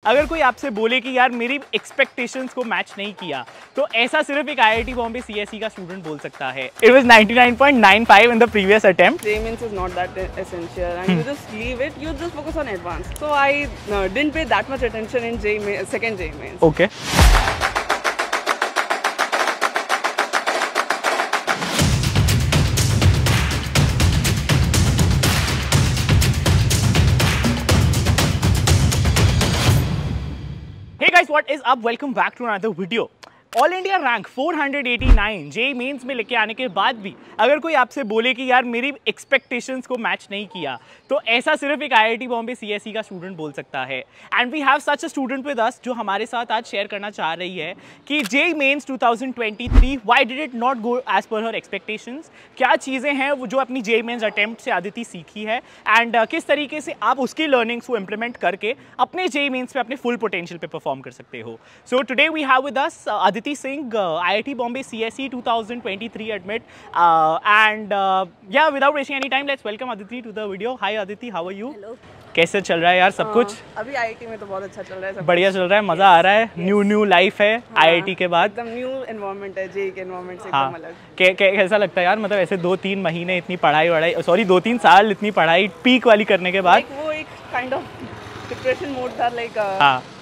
अगर कोई आपसे बोले कि यार मेरी एक्सपेक्टेशंस को मैच नहीं किया, तो ऐसा सिर्फ एक IIT बॉम्बे CSE का स्टूडेंट बोल सकता है. It was 99.95 in the previous attempt. JEE Mains is not that essential, and you just leave it. You just focus on advanced. So I didn't pay that much attention in second JEE Mains. Okay. Hey guys, what is up? Welcome back to another video. All India rank 489 JEE mains में लेके आने के बाद भी अगर कोई आपसे बोले कि यार मेरी एक्सपेक्टेशंस को मैच नहीं किया, तो ऐसा सिर्फ एक IIT बॉम्बे CSE का स्टूडेंट बोल सकता है. And we have such a student with us जो हमारे साथ आज शेयर करना चाह रही है कि JEE mains 2023 why did it not go as per her expectations. क्या चीज़ें हैं वो जो अपनी JEE मेंस अटेम्प्ट से अदिति सीखी है, एंड किस तरीके से आप उसकी लर्निंग्स को इम्प्लीमेंट करके अपने JEE मेंस पे अपने फुल पोटेंशियल पे परफॉर्म कर सकते हो. So today we have with us Aditi Singh, IIT Bombay CSE 2023 admit, and yeah, without wasting any time, let's welcome Aditi to the video. Hi Aditi, how are you? Hello. कैसे चल रहा है यार सब कुछ? अभी IIT में तो बहुत अच्छा चल रहा है. बढ़िया चल रहा है, मजा आ रहा है. न्यू लाइफ है IIT के बाद. एकदम न्यू एनवायरनमेंट है, JEE के एनवायरनमेंट से हाँ. एकदम अलग. कैसा लगता है यार, मतलब ऐसे 2-3 महीने इतनी पढ़ाई 2-3 साल इतनी पढ़ाई पीक वाली करने के बाद वो एक काइंड ऑफ डिप्रेशन मोड था, लाइक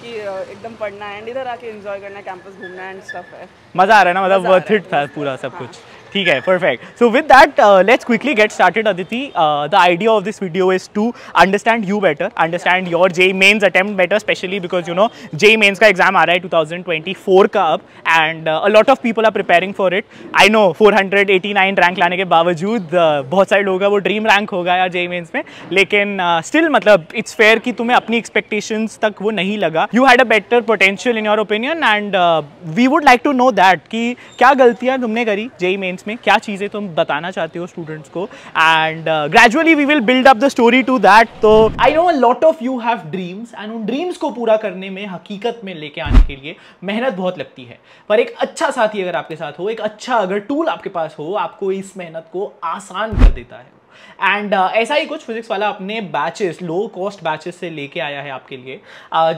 कि एकदम पढ़ना है एंड इधर आके एंजॉय करना है, कैंपस घूमना है एंड स्टफ है. मजा आ रहा है ना, मतलब वर्थ इट था पूरा सब कुछ. ठीक है, perfect. So with that, let's quickly get started, Aditi. The idea of this video is to understand you better, understand your JEE Mains attempt better, especially because you know JEE Mains का exam आ रहा है 2024 का अब, and a lot of people are preparing for it. I know 489 rank लाने के बावजूद बहुत सारे लोगों का वो ड्रीम रैंक होगा यार JEE Mains में, लेकिन स्टिल मतलब इट्स फेयर कि तुम्हें अपनी एक्सपेक्टेशंस तक वो नहीं लगा. You had a better potential in your opinion, and we would like to know that कि क्या गलतियाँ तुमने करी JEE Mains में, क्या चीज़ें तुम बताना चाहते हो स्टूडेंट्स को, and gradually we will build up the story to that. तो I know a lot of you have dreams, and उन ड्रीम्स को पूरा करने में, हकीकत में लेके आने के लिए मेहनत बहुत लगती है. पर एक अच्छा साथी अगर आपके साथ हो, एक अच्छा अगर टूल आपके पास हो, आपको इस मेहनत को आसान कर देता है. एंड ऐसा ही कुछ फिजिक्स वाला अपने बैचेस, लो कॉस्ट बैचेस से लेके आया है आपके लिए,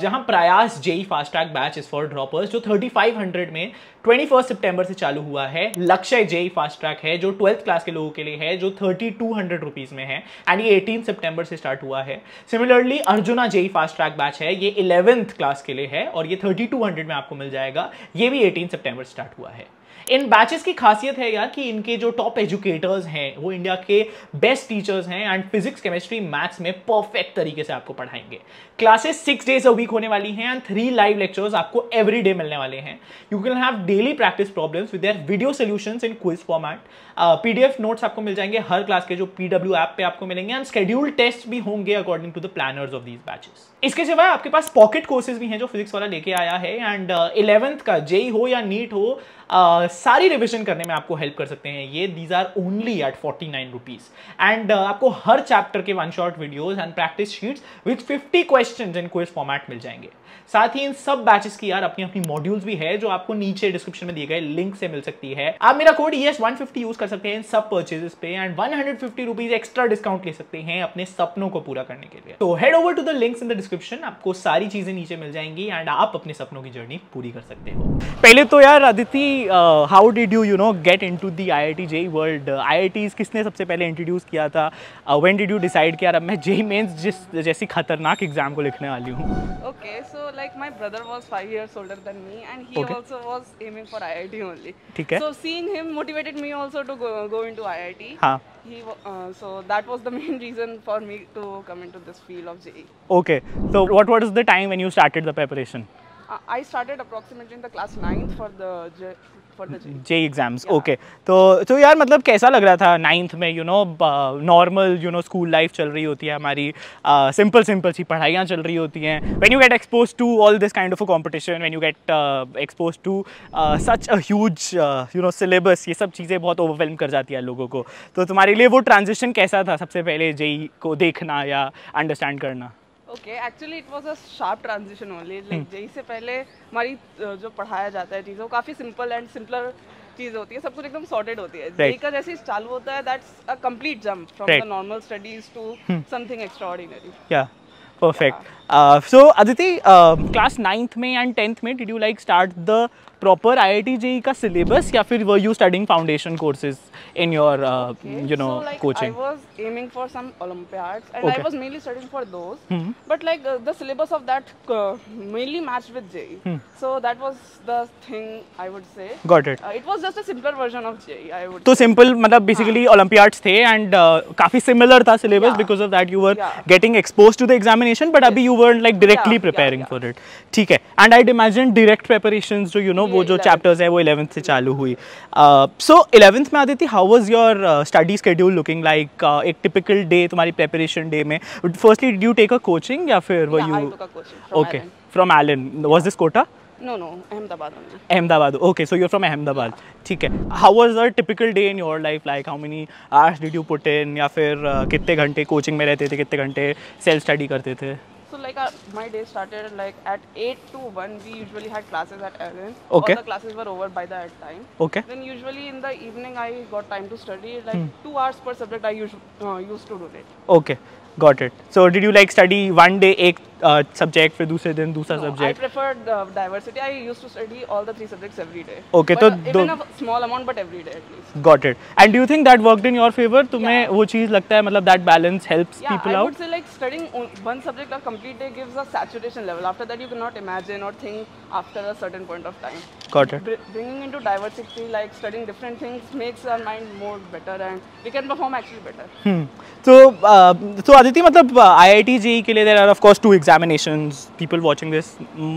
जहां प्रयास JEE fast track batch is for droppers जो 3500 में 21 सितंबर से चालू हुआ है. लक्ष्य JEE फास्ट ट्रैक है जो 12th क्लास के लोगों के लिए है, जो 3200 रुपीज में है, एंड ये 18 सितंबर से स्टार्ट हुआ है. Similarly arjuna JEE fast track batch है, ये 11th क्लास के लिए है और ये 3200 में आपको मिल जाएगा. ये भी 18 सितंबर से स्टार्ट हुआ है. इन बैचेस की खासियत है यार कि इनके जो टॉप एजुकेटर्स हैं वो इंडिया के बेस्ट टीचर्स हैं, एंड फिजिक्स, केमिस्ट्री, मैथ्स में परफेक्ट तरीके से आपको पढ़ाएंगे. क्लासेस 6 डेज अ वीक होने वाली हैं, एंड 3 लाइव लेक्चर्स आपको एवरी डे मिलने वाले हैं. You can have daily practice problems with their video solutions in quiz format. PDF notes आपको मिल जाएंगे हर क्लास के, जो PW ऐप पे आपको मिलेंगे, एंड शेड्यूल्ड टेस्ट भी होंगे according to the planners of these batches. इसके सिवाय आपके पास पॉकेट कोर्सेज भी हैं जो फिजिक्स वाला लेके आया है, एंड 11th का JEE हो या नीट हो, सारी रिविजन करने में आपको हेल्प कर सकते हैं ये. These are only at 49 rupees, and आपको हर चैप्टर के 1 short videos and practice sheets with 50 questions in quiz format मिल जाएंगे. साथ ही इन सब बैचेस की यार अपनी अपनी मॉड्यूल्स भी है जो आपको नीचे डिस्क्रिप्शन में दिए गए लिंक से मिल सकती है. आप मेरा कोड ES150 यूज कर सकते हैं इन सब परचेजेस पे, एंड 150 रुपीज एक्स्ट्रा डिस्काउंट ले सकते हैं अपने सपनों को पूरा करने के लिए. तो head over to the links in the description, आपको सारी चीजें नीचे मिल जाएंगी, एंड आप अपने सपनों की जर्नी पूरी कर सकते हो. पहले तो यार Aditi, how did you know get into the IIT JEE world? IITs किसने सबसे पहले इंट्रोड्यूस किया था? व्हेन डिड यू डिसाइड कि यार अब मैं JEE मेंस जैसी खतरनाक एग्जाम को लिखने वाली हूँ? Okay, so like my brother was 5 years older than me, and he also was aiming for IIT only. ठीक है. So seeing him motivated me also to go into IIT. हाँ. So that was the main reason for me to come into this field of JEE. Okay. So what was the time when you started the preparation? I started approximately in the class 9th for the JEE exams. Okay. तो यार मतलब कैसा लग रहा था 9th में? You know normal school life चल रही होती है हमारी, सिंपल सी पढ़ाइयाँ चल रही होती हैं. When you get expose to all this kind of a competition, when you get expose to such a huge syllabus, ये सब चीज़ें बहुत ओवरवेलम कर जाती है लोगों को. तो तुम्हारे लिए वो ट्रांजिशन कैसा था सबसे पहले JEE को देखना या अंडरस्टैंड करना? Okay, actually it was a sharp transition only. Like JEE से पहले हमारी जो पढ़ाया जाता है चीज़ें वो काफ़ी सिंपल एंड सिंपलर चीज़ होती है, सब कुछ एकदम सॉर्टेड होती है. JEE का जैसे चालू होता है, that's a complete jump from the normal studies to something extraordinary. या Perfect. So Aditi, class 9th में and 10th में did you like start the proper IIT JEE का syllabus या फिर were you studying foundation courses in your you know so, like, coaching? I was aiming for some Olympiads and Okay. I was mainly studying for those. But like the syllabus of that mainly matched with JEE. So that was the thing I would say. Got it. It was just a simpler version of JEE. I would. तो simple मतलब basically Olympiads थे and काफी similar था syllabus Yeah. because of that you were Yeah. getting exposed to the examination but अभी you weren't like directly preparing for it. ठीक है. And I'd imagine direct preparations जो you know वो जो 11th. chapters है वो 11th से चालू हुई. So 11th में Aditi how was your study schedule looking like? एक typical day तुम्हारी preparation day में firstly did you take a coaching या फिर were Yeah, I you took a coaching from okay Allen. from Allen? Was this Kota? No, Ahmedabad only. Ahmedabad. Okay, so you're from Ahmedabad. ठीक है. How was a typical day in your life? Like how many hours did you put in? या फिर कितने घंटे coaching में रहते थे? कितने घंटे self study करते थे? So like my day started like at 8 to 1. We usually had classes at Allen. Okay. All the classes were over by that time. Okay. Then usually in the evening I got time to study. Like 2 hours per subject I used to do it. Okay. Got it. So did you like study one day एक subject फिर दूसरे दिन दूसरा No, I subject? preferred diversity. I used to study all the 3 subjects every day. Okay, But, तो even a small amount, but every day at least. Got it. And do you think that worked in your favor? तुम्हें Yeah. वो चीज़ लगता है मतलब that balance helps Yeah, people I out? would say like studying one subject a complete day gives a saturation level. After that, you cannot imagine or think after a certain point of time. Got it. Bringing into diversity, like studying different things, makes our mind more better and we can perform actually better. So Aditi, मतलब IIT JEE के लिए there are of course 2 examinations. People watching this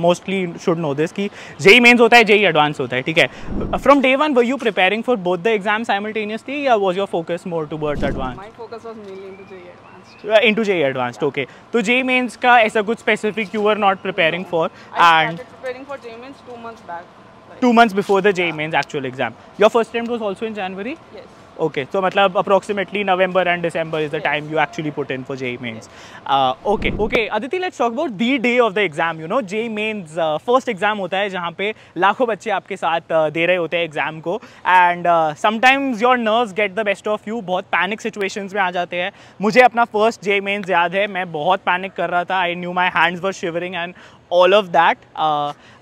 mostly should know this कि JEE mains होता है, JEE advanced होता है, ठीक है? From day one, were you preparing for both the exams simultaneously, या was your focus more towards advanced? My focus was mainly into JEE Advanced. Into JEE advanced, okay. तो JEE mains का ऐसा कुछ specific you were not preparing for, I and started preparing for JEE Mains 2 months back. Like, 2 months before the JEE mains actual exam. Your first attempt was also in January? yes. Okay, so मतलब approximately November and December is the Yes. time you actually put in for JEE mains. Okay, Aditi, let's talk about the day of the exam. You know, JEE mains first exam होता है जहाँ पे लाखों बच्चे आपके साथ दे रहे होते हैं एग्जाम को, and sometimes your nerves get the best of you. बहुत panic situations में आ जाते हैं. मुझे अपना first JEE mains याद है, मैं बहुत panic कर रहा था. I knew my hands were shivering and all of that.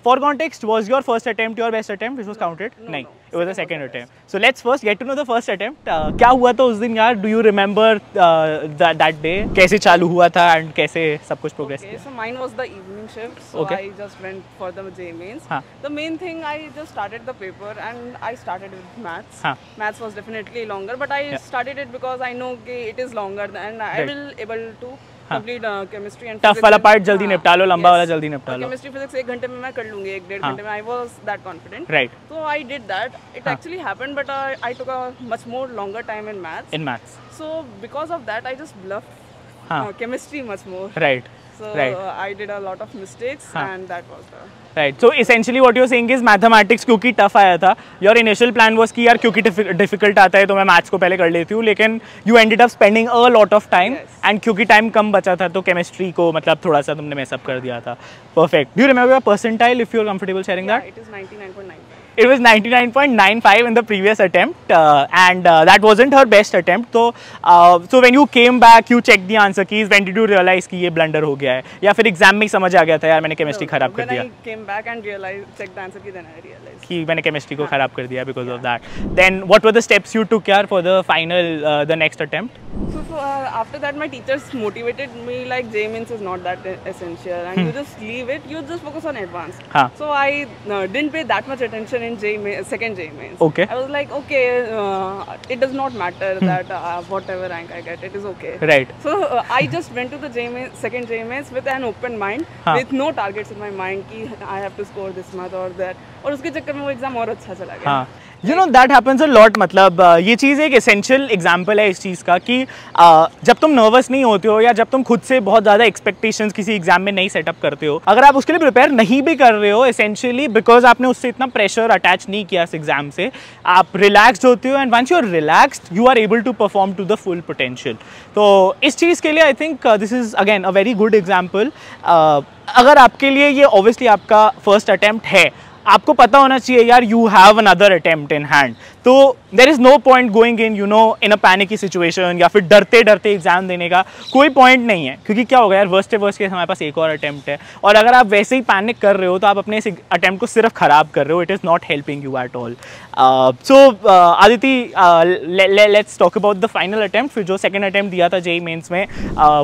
For context, was your first attempt your best attempt which was counted? No, नहीं, no. it was the Second second was the attempt. So let's first get to know the first attempt. क्या हुआ था उस दिन यार? Do you remember that day? कैसे चालू हुआ था and कैसे सब कुछ progress Okay, किया? so mine was the evening shift, so Okay. I just went for the JEE Mains. हाँ. The main thing, I just started the paper and I started with maths. हाँ. Maths was definitely longer, but I Yeah. started it because I know okay, it is longer and I Right. will able to complete chemistry and Tough physics वाला in- part जल्दी हाँ, निपटा लो, लंबा वाला yes. जल्दी निपटा और लो. chemistry physics 1 घंटे में मैं कर लूँगी, 1-1.5 हाँ. घंटे में I was that confident. Right. So I did that. It हाँ. actually happened, but I took a much more longer time in maths. In maths. So because of that, I just bluffed हाँ. chemistry much more. Right. So Right. I did a lot of mistakes हाँ. and that was the Right. So essentially what you're saying is mathematics क्योंकि tough आया था, your initial plan was कि यार क्योंकि difficult आता है तो मैं maths को पहले कर लेती हूँ, लेकिन you ended up spending a lot of time Yes. and क्योंकि time कम बचा था तो chemistry को मतलब थोड़ा सा तुमने mess up कर दिया था. Perfect. Do you remember your percentile if you're comfortable sharing that? it is 99.95. It was 99.95 in the previous attempt and that wasn't her best attempt. So when you came back, you checked the answer keys. When did you realize कि ये blunder हो गया है या फिर exam में ही समझ आ गया था यार मैंने chemistry खराब कर दिया When I came back and checked the answer key, then I realized. कि मैंने chemistry को खराब कर दिया because of that. Then what were the steps you took यार for the final the next attempt? So after that, my teachers motivated me like JEE Mains is not that essential and you just leave it. You just focus on advanced. हाँ. So I didn't pay that much attention in second JEE Mains. Okay. I was like, okay, it does not matter that whatever rank I get, it is okay. Right. So I just went to the second JEE Mains with an open mind, हाँ. with no targets in my mind कि I have to score this much or that. और उसके चक्कर में वो exam और अच्छा चला गया. हाँ. You know that happens a lot. मतलब ये चीज़ एक essential example है इस चीज़ का कि जब तुम nervous नहीं होते हो या जब तुम खुद से बहुत ज़्यादा expectations किसी एग्जाम में नहीं सेटअप करते हो, अगर आप उसके लिए प्रिपेयर नहीं भी कर रहे हो essentially because आपने उससे इतना प्रेशर अटैच नहीं किया इस एग्जाम से, आप रिलैक्सड होते हो and once you are relaxed you are able to perform to the full potential. तो इस चीज़ के लिए I think this is again a very good example. अगर आपके लिए ये ऑब्वियसली आपका फर्स्ट अटैम्प्ट है, आपको पता होना चाहिए यार you have another attempt in hand. तो there is no point going in in a panicky situation या फिर डरते डरते एग्जाम देने का कोई पॉइंट नहीं है, क्योंकि क्या होगा यार वर्स्ट केस हमारे पास एक और अटेम्प्ट है, और अगर आप वैसे ही पैनिक कर रहे हो तो आप अपने इस अटेम्प्ट को सिर्फ खराब कर रहे हो. It is not helping you at all. So Aditi, let's talk about the final attempt. फिर जो सेकंड अटेम्प्ट दिया था जेईई मेंस में,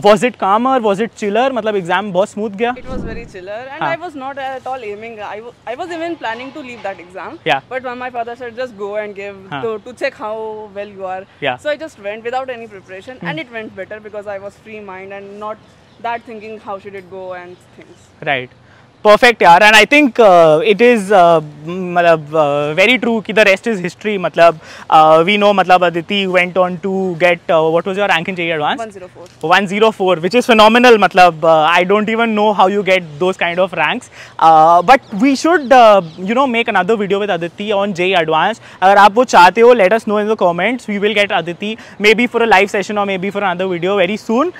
वाज इट कामर, वाज इट चिलर, मतलब एग्जाम बहुत स्मूथ गया? It was very chiller and I was not at all aiming. I was even planning to leave that exam. Yeah. But when my father said just go and give to check how well you are. Yeah. So I just went without any preparation and it went better because I was free mind and not that thinking how should it go and things. Right. Perfect यार. And I think it is मतलब very true कि the rest is history. मतलब we know, मतलब Aditi went on to get what was your rank in JEE advanced? 104, which is phenomenal. मतलब I don't even know how you get those kind of ranks. But we should make another video with Aditi on JEE Advanced. अगर आप वो चाहते हो, let us know in the comments. We will get Aditi maybe for a live session or maybe for another video very soon.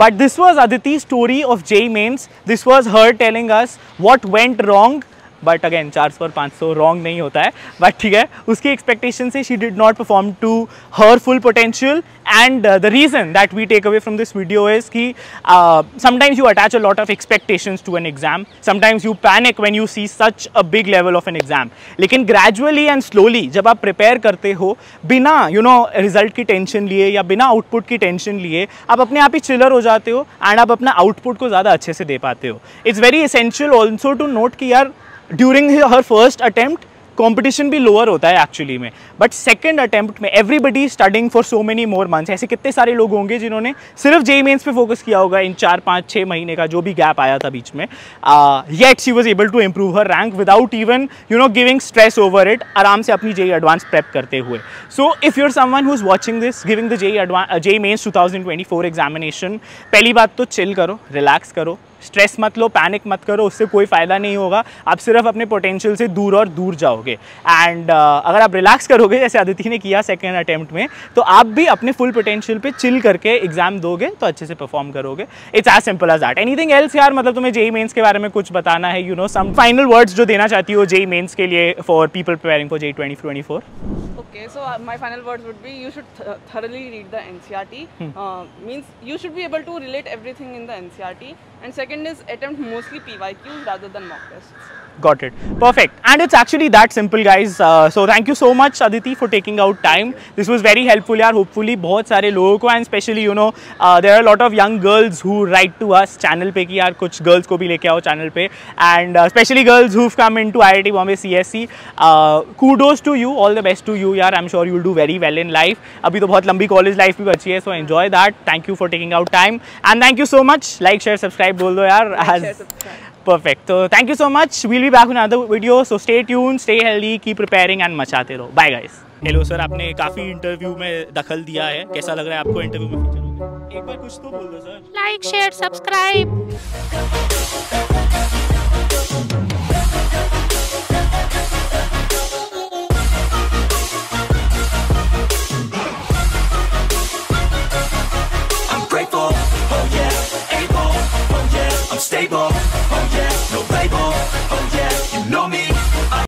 But this was Aditi's story of JEE Mains. This was her telling us what went wrong. But again 400 और 500 wrong नहीं होता है, but ठीक है, उसकी expectation से she did not perform to her full potential. And the reason that we take away from this video is कि sometimes you attach a lot of expectations to an exam, sometimes you panic when you see such a big level of an exam. लेकिन gradually and slowly जब आप prepare करते हो बिना result की tension लिए या बिना आउटपुट की टेंशन लिए, आप अपने आप ही चिलर हो जाते हो एंड आप अपना आउटपुट को ज़्यादा अच्छे से दे पाते हो. It's very essential also to note कि यार during her first attempt competition भी लोअर होता है एक्चुअली में, बट सेकंड अटेम्प्ट में everybody studying for so many more months. ऐसे कितने सारे लोग होंगे जिन्होंने सिर्फ जेईई मेंस पे फोकस किया होगा इन 4, 5, 6 महीने का जो भी गैप आया था बीच में. Yet she was able to improve her rank without even giving stress over it, आराम से अपनी जेईई एडवांस प्रेप करते हुए. So if you are someone who is watching this giving the JEE mains 2024 examination, पहली बात तो chill करो, relax करो, स्ट्रेस मत लो, पैनिक मत करो, उससे कोई फ़ायदा नहीं होगा. आप सिर्फ अपने पोटेंशियल से दूर और दूर जाओगे. एंड अगर आप रिलैक्स करोगे जैसे अदिति ने किया सेकेंड अटेम्प्ट में, तो आप भी अपने फुल पोटेंशियल पे चिल करके एग्जाम दोगे तो अच्छे से परफॉर्म करोगे. It's as simple as that. Anything else यार, मतलब तुम्हें जेईई मेंस के बारे में कुछ बताना है, सम फाइनल वर्ड्स जो देना चाहती हो जेईई मेंस के लिए for people preparing for JEE 2024? Okay, so my final words would be you should thoroughly read the NCERT. Means you should be able to relate everything in the NCERT. And second is attempt mostly PYQs rather than mock tests. Got it. Perfect. And it's actually that simple, guys. So thank you so much, Aditi, for taking out time. This was very helpful, yaar. Hopefully बहुत सारे लोगों को, and especially there are a lot of young girls who write to us channel पे कि यार कुछ girls को भी लेके आओ channel पे, and especially girls who've come into IIT Bombay CSE. Kudos to you, all the best to you, यार. I'm sure you'll do very well in life. अभी तो बहुत लंबी college life भी बची है, so enjoy that. Thank you for taking out time, and thank you so much. Like, share, subscribe बोल दो यार. Like, share, subscribe. Perfect. So thank you so much. We'll be back with another video. So stay tuned, stay healthy, keep preparing and मचाते रहो. Bye guys. Hello sir, आपने काफी interview में दखल दिया है. कैसा लग रहा है आपको इंटरव्यू में फीचर होगा? एक बार कुछ तो बोल दो sir. Like, share, subscribe. I'm grateful, oh yeah, able, oh yeah, I'm stable.